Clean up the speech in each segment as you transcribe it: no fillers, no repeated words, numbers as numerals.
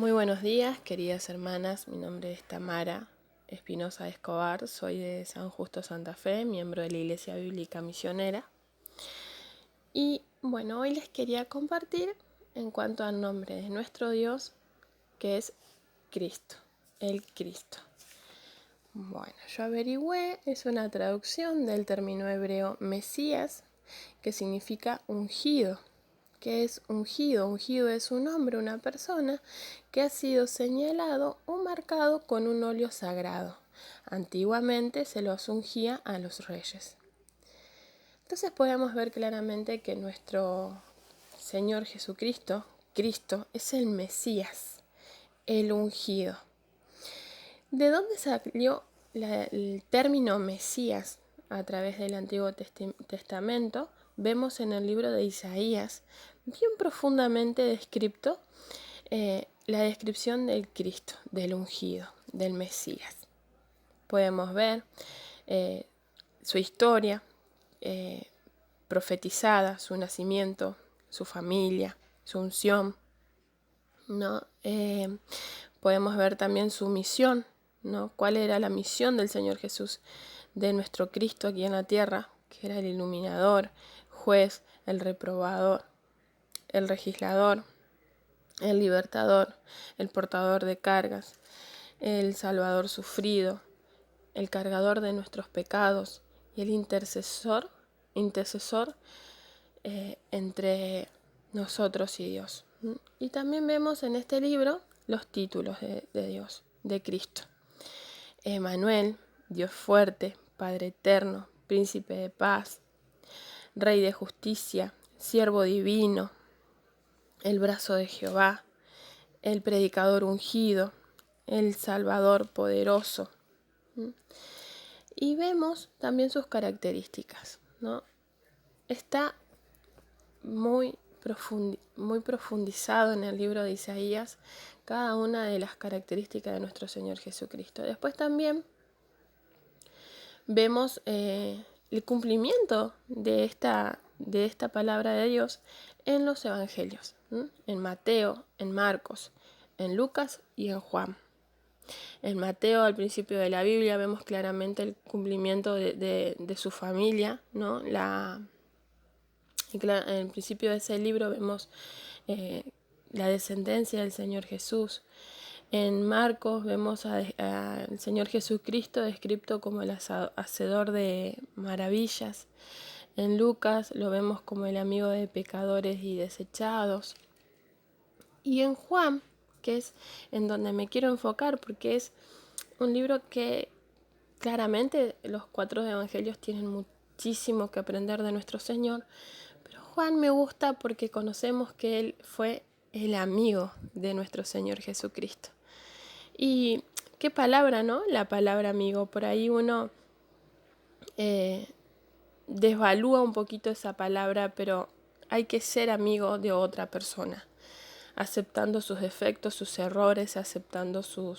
Muy buenos días, queridas hermanas. Mi nombre es Tamara Espinosa Escobar. Soy de San Justo, Santa Fe, miembro de la Iglesia Bíblica Misionera. Y bueno, hoy les quería compartir en cuanto al nombre de nuestro Dios, que es Cristo, el Cristo. Bueno, yo averigüé, es una traducción del término hebreo Mesías, que significa ungido. ¿Qué es ungido? Ungido es un hombre, una persona que ha sido señalado o marcado con un óleo sagrado. Antiguamente se los ungía a los reyes. Entonces podemos ver claramente que nuestro Señor Jesucristo, Cristo, es el Mesías, el ungido. ¿De dónde salió el término Mesías a través del Antiguo Testamento? Vemos en el libro de Isaías, bien profundamente descrito, la descripción del Cristo, del ungido, del Mesías. Podemos ver su historia profetizada, su nacimiento, su familia, su unción, ¿no? Podemos ver también su misión, ¿no? ¿Cuál era la misión del Señor Jesús, de nuestro Cristo aquí en la tierra? Que era el iluminador, juez, el reprobador, el legislador, el libertador, el portador de cargas, el salvador sufrido, el cargador de nuestros pecados y el intercesor entre nosotros y Dios. Y también vemos en este libro los títulos de Dios, de Cristo. Emmanuel, Dios fuerte, Padre eterno, Príncipe de paz, Rey de justicia, Siervo divino, el brazo de Jehová, el predicador ungido, el Salvador poderoso. Y vemos también sus características, ¿no? Está muy profundizado en el libro de Isaías cada una de las características de nuestro Señor Jesucristo. Después también vemos el cumplimiento de esta palabra de Dios en los evangelios, en Mateo, en Marcos, en Lucas y en Juan. En Mateo, al principio de la Biblia, vemos claramente el cumplimiento de su familia, ¿no? En el principio de ese libro vemos la descendencia del Señor Jesús. En Marcos vemos al Señor Jesucristo descrito como el hacedor de maravillas. En Lucas lo vemos como el amigo de pecadores y desechados. Y en Juan, que es en donde me quiero enfocar, porque es un libro que claramente los 4 evangelios tienen muchísimo que aprender de nuestro Señor, pero Juan me gusta porque conocemos que él fue el amigo de nuestro Señor Jesucristo. Y qué palabra, ¿no? La palabra amigo. Por ahí uno desvalúa un poquito esa palabra, pero hay que ser amigo de otra persona, aceptando sus defectos, sus errores, aceptando su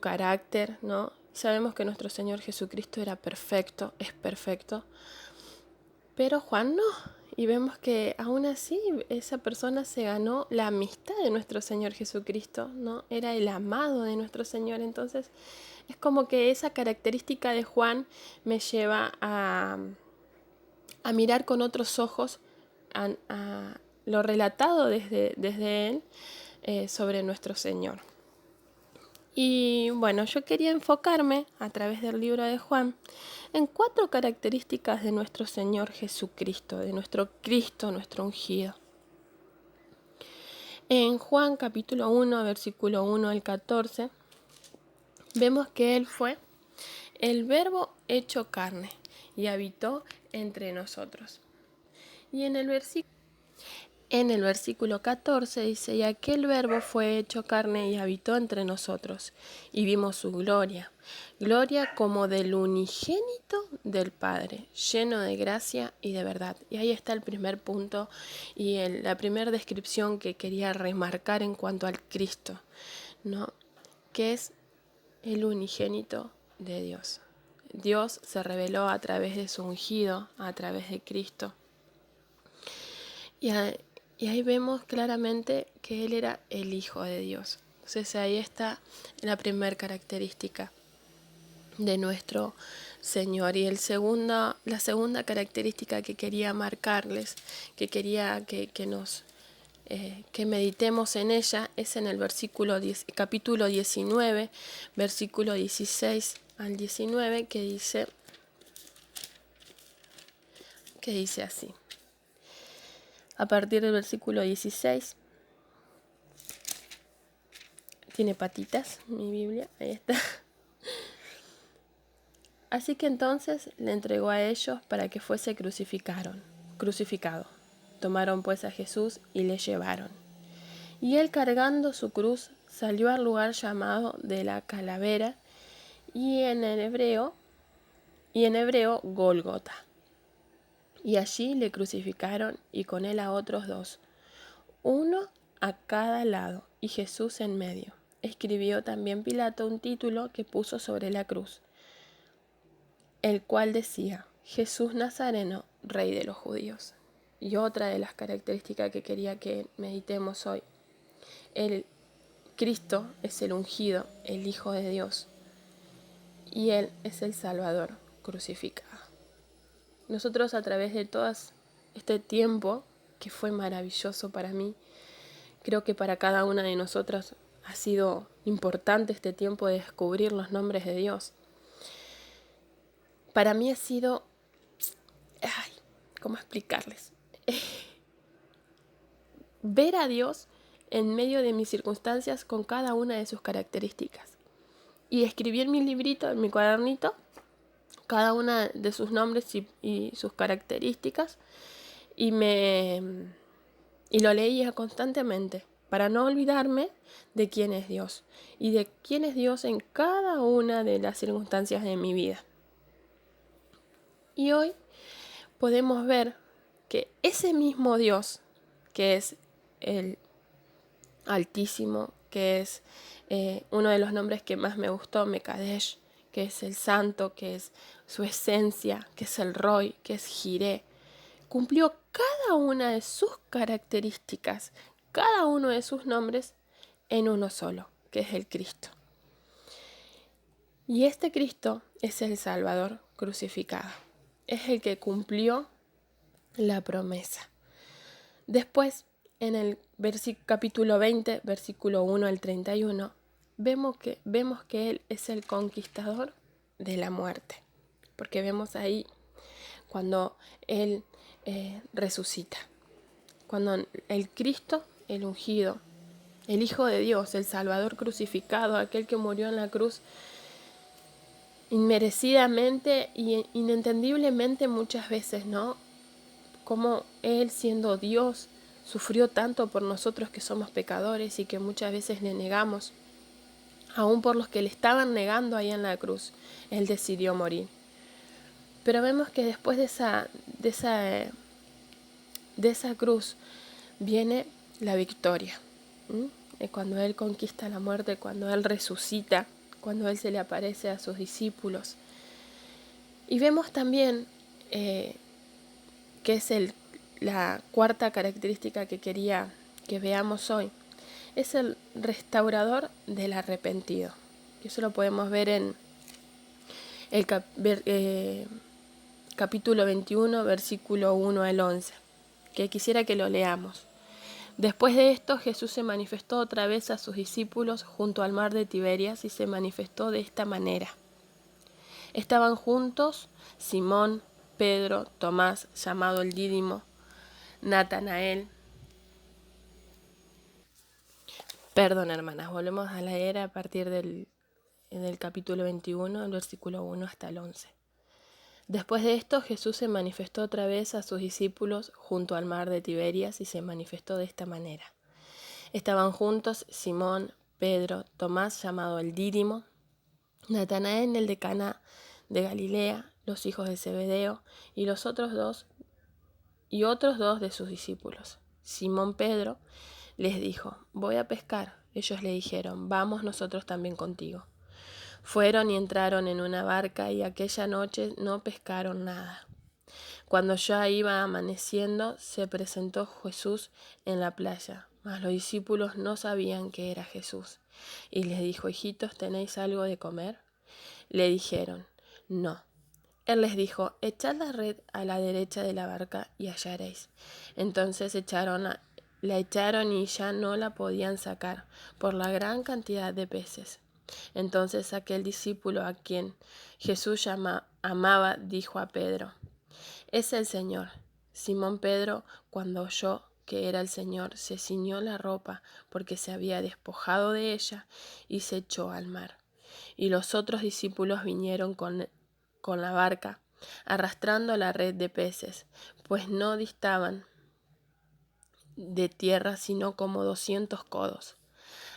carácter, ¿no? Sabemos que nuestro Señor Jesucristo era perfecto, es perfecto, pero Juan no. Y vemos que aún así esa persona se ganó la amistad de nuestro Señor Jesucristo, ¿no? Era el amado de nuestro Señor. Entonces es como que esa característica de Juan me lleva a mirar con otros ojos a lo relatado desde él sobre nuestro Señor. Y bueno, yo quería enfocarme a través del libro de Juan en 4 características de nuestro Señor Jesucristo, de nuestro Cristo, nuestro ungido. En Juan capítulo 1, versículo 1 al 14, vemos que Él fue el Verbo hecho carne y habitó entre nosotros. Y en el versículo 14 dice, y aquel Verbo fue hecho carne y habitó entre nosotros, y vimos su gloria, gloria como del unigénito del Padre, lleno de gracia y de verdad. Y ahí está el primer punto y la primera descripción que quería remarcar en cuanto al Cristo, ¿no? Que es el unigénito de Dios. Dios se reveló a través de su ungido, a través de Cristo. Y ahí vemos claramente que Él era el Hijo de Dios. Entonces ahí está la primera característica de nuestro Señor. Y la segunda característica que quería marcarles, que quería que meditemos en ella, es en el capítulo 19, versículo 16 al 19, que dice así. A partir del versículo 16, tiene patitas mi Biblia, ahí está. Así que entonces le entregó a ellos para que fuese crucificado. Tomaron pues a Jesús y le llevaron. Y él, cargando su cruz, salió al lugar llamado de la Calavera, y en hebreo Gólgota. Y allí le crucificaron, y con él a otros dos, uno a cada lado, y Jesús en medio. Escribió también Pilato un título que puso sobre la cruz, el cual decía: Jesús Nazareno, Rey de los Judíos. Y otra de las características que quería que meditemos hoy: el Cristo es el ungido, el Hijo de Dios, y Él es el Salvador crucificado. Nosotros, a través de todo este tiempo, que fue maravilloso para mí, creo que para cada una de nosotras ha sido importante este tiempo de descubrir los nombres de Dios. Para mí ha sido, ¿cómo explicarles? Ver a Dios en medio de mis circunstancias con cada una de sus características. Y escribí en mi librito, en mi cuadernito, cada una de sus nombres y sus características, y lo leía constantemente para no olvidarme de quién es Dios y de quién es Dios en cada una de las circunstancias de mi vida. Y hoy podemos ver que ese mismo Dios, que es el Altísimo, que es uno de los nombres que más me gustó, Mekadesh, que es el Santo, que es su esencia, que es el Roy, que es Jireh, cumplió cada una de sus características, cada uno de sus nombres en uno solo, que es el Cristo. Y este Cristo es el Salvador crucificado, es el que cumplió la promesa. Después, en el capítulo 20, versículo 1 al 31, vemos que Él es el conquistador de la muerte, porque vemos ahí cuando Él resucita, cuando el Cristo, el ungido, el Hijo de Dios, el Salvador crucificado, aquel que murió en la cruz inmerecidamente y inentendiblemente muchas veces, ¿no? Como Él, siendo Dios, sufrió tanto por nosotros que somos pecadores y que muchas veces le negamos, aún por los que le estaban negando ahí en la cruz. Él decidió morir. Pero vemos que después de esa cruz viene la victoria. Cuando Él conquista la muerte, cuando Él resucita, cuando Él se le aparece a sus discípulos. Y vemos también que es la cuarta característica que quería que veamos hoy, es el restaurador del arrepentido. Y eso lo podemos ver en el capítulo 21, versículo 1 al 11, que quisiera que lo leamos. Después de esto, Jesús se manifestó otra vez a sus discípulos junto al mar de Tiberias, y se manifestó de esta manera. Estaban juntos Simón, Pedro, Tomás, llamado el Dídimo, Natanael. Perdón, hermanas, volvemos a leer a partir del capítulo 21, el versículo 1 hasta el 11. Después de esto, Jesús se manifestó otra vez a sus discípulos junto al mar de Tiberias, y se manifestó de esta manera. Estaban juntos Simón, Pedro, Tomás, llamado el Dídimo, Natanael, el de Caná de Galilea, los hijos de Zebedeo, y otros dos de sus discípulos. Simón Pedro les dijo: voy a pescar. Ellos le dijeron: vamos nosotros también contigo. Fueron y entraron en una barca, y aquella noche no pescaron nada. Cuando ya iba amaneciendo, se presentó Jesús en la playa, mas los discípulos no sabían que era Jesús. Y les dijo: hijitos, ¿tenéis algo de comer? Le dijeron: no. Él les dijo: echad la red a la derecha de la barca y hallaréis. Entonces la echaron y ya no la podían sacar por la gran cantidad de peces. Entonces aquel discípulo a quien Jesús amaba dijo a Pedro: es el Señor. Simón Pedro, cuando oyó que era el Señor, se ciñó la ropa porque se había despojado de ella y se echó al mar. Y los otros discípulos vinieron con la barca, arrastrando la red de peces, pues no distaban de tierra sino como 200 codos.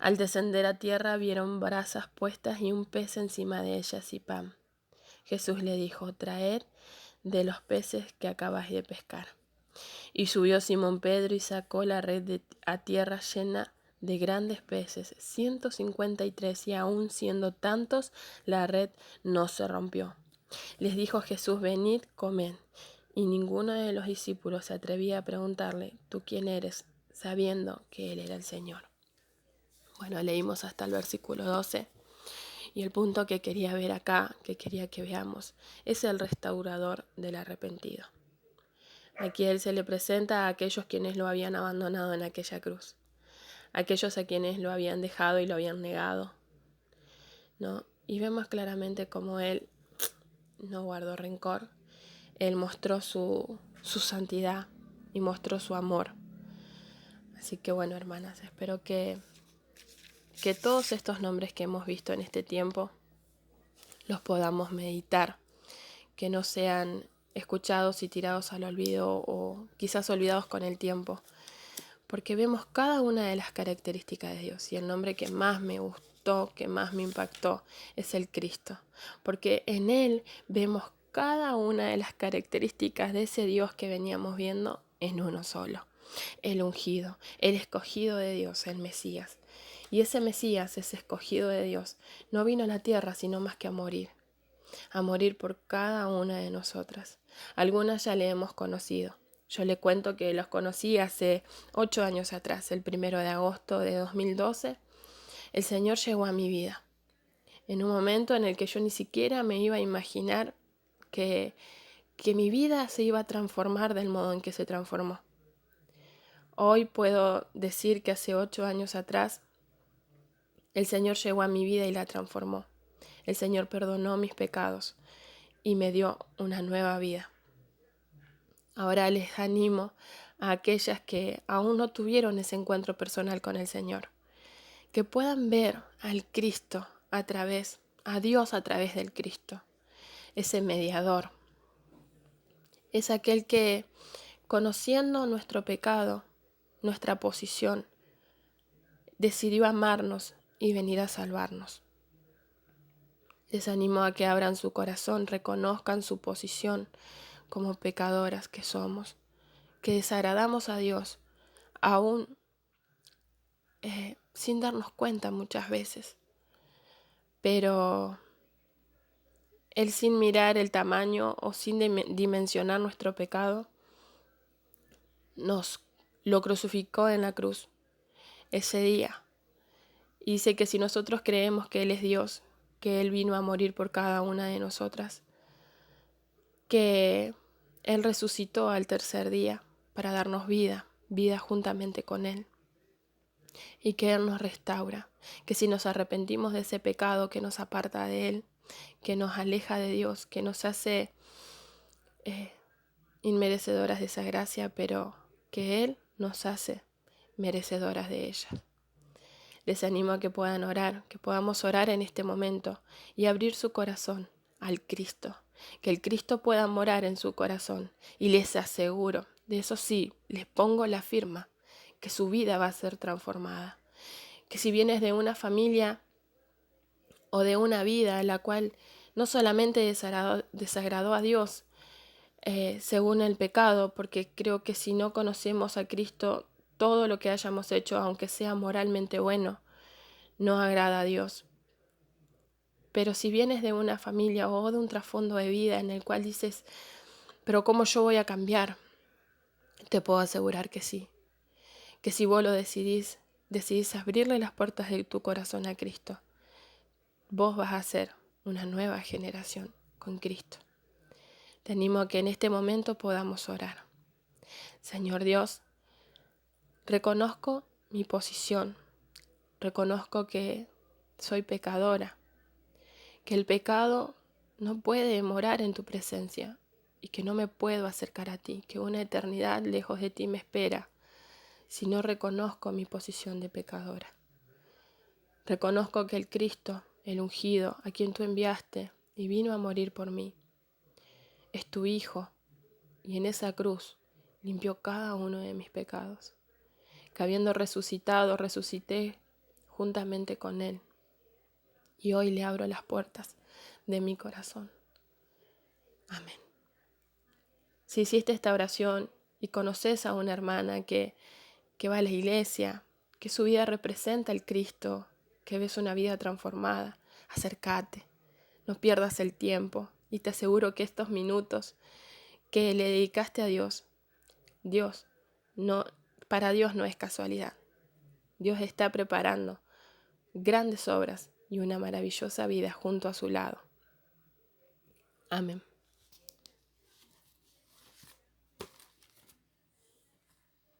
Al descender a tierra vieron brasas puestas y un pez encima de ellas y pan. Jesús le dijo: traed de los peces que acabáis de pescar. Y subió Simón Pedro y sacó la red a tierra llena de grandes peces, 153, y aun siendo tantos, la red no se rompió. Les dijo Jesús: venid, comed. Y ninguno de los discípulos se atrevía a preguntarle: ¿tú quién eres?, sabiendo que él era el Señor. Bueno, leímos hasta el versículo 12. Y el punto que quería ver acá, que quería que veamos, es el restaurador del arrepentido. Aquí Él se le presenta a aquellos quienes lo habían abandonado en aquella cruz, aquellos a quienes lo habían dejado y lo habían negado, ¿no? Y vemos claramente cómo Él no guardó rencor. Él mostró su santidad y mostró su amor. Así que bueno, hermanas, espero que todos estos nombres que hemos visto en este tiempo los podamos meditar, que no sean escuchados y tirados al olvido o quizás olvidados con el tiempo, porque vemos cada una de las características de Dios. Y el nombre que más me gustó, que más me impactó, es el Cristo, porque en Él vemos cada una de las características de ese Dios que veníamos viendo en uno solo: el ungido, el escogido de Dios, el Mesías. Y ese Mesías, ese escogido de Dios, no vino a la tierra sino más que a morir por cada una de nosotras. Algunas ya le hemos conocido. Yo le cuento que los conocí hace 8 años atrás, el 1 de agosto de 2012. El Señor llegó a mi vida en un momento en el que yo ni siquiera me iba a imaginar que mi vida se iba a transformar del modo en que se transformó. Hoy puedo decir que hace 8 años atrás el Señor llegó a mi vida y la transformó. El Señor perdonó mis pecados y me dio una nueva vida. Ahora les animo a aquellas que aún no tuvieron ese encuentro personal con el Señor, que puedan ver al Cristo a Dios a través del Cristo, ese mediador. Es aquel que, conociendo nuestro pecado, nuestra posición, decidió amarnos y venir a salvarnos. Les animo a que abran su corazón, reconozcan su posición como pecadoras que somos, que desagradamos a Dios, aún sin darnos cuenta muchas veces. Pero Él, sin mirar el tamaño o sin dimensionar nuestro pecado, nos lo crucificó en la cruz ese día. Y dice que si nosotros creemos que Él es Dios, que Él vino a morir por cada una de nosotras, que Él resucitó al tercer día para darnos vida juntamente con Él, y que Él nos restaura, que si nos arrepentimos de ese pecado que nos aparta de Él, que nos aleja de Dios, que nos hace inmerecedoras de esa gracia, pero que Él nos hace merecedoras de ella. Les animo a que puedan orar, que podamos orar en este momento y abrir su corazón al Cristo, que el Cristo pueda morar en su corazón, y les aseguro, de eso sí, les pongo la firma, que su vida va a ser transformada. Que si vienes de una familia o de una vida en la cual no solamente desagradó a Dios según el pecado, porque creo que si no conocemos a Cristo, todo lo que hayamos hecho, aunque sea moralmente bueno, no agrada a Dios. Pero si vienes de una familia o de un trasfondo de vida en el cual dices: Pero ¿cómo yo voy a cambiar? Te puedo asegurar que sí. Que si vos lo decidís abrirle las puertas de tu corazón a Cristo, vos vas a ser una nueva generación con Cristo. Te animo a que en este momento podamos orar. Señor Dios, reconozco mi posición, reconozco que soy pecadora, que el pecado no puede morar en tu presencia y que no me puedo acercar a ti, que una eternidad lejos de ti me espera si no reconozco mi posición de pecadora. Reconozco que el Cristo, el ungido, a quien tú enviaste y vino a morir por mí, es tu Hijo, y en esa cruz limpió cada uno de mis pecados, que habiendo resucitado, resucité juntamente con Él, y hoy le abro las puertas de mi corazón. Amén. Si hiciste esta oración y conoces a una hermana que va a la iglesia, que su vida representa el Cristo, que ves una vida transformada, acércate, no pierdas el tiempo y te aseguro que estos minutos que le dedicaste a Dios, para Dios no es casualidad. Dios está preparando grandes obras y una maravillosa vida junto a su lado. Amén.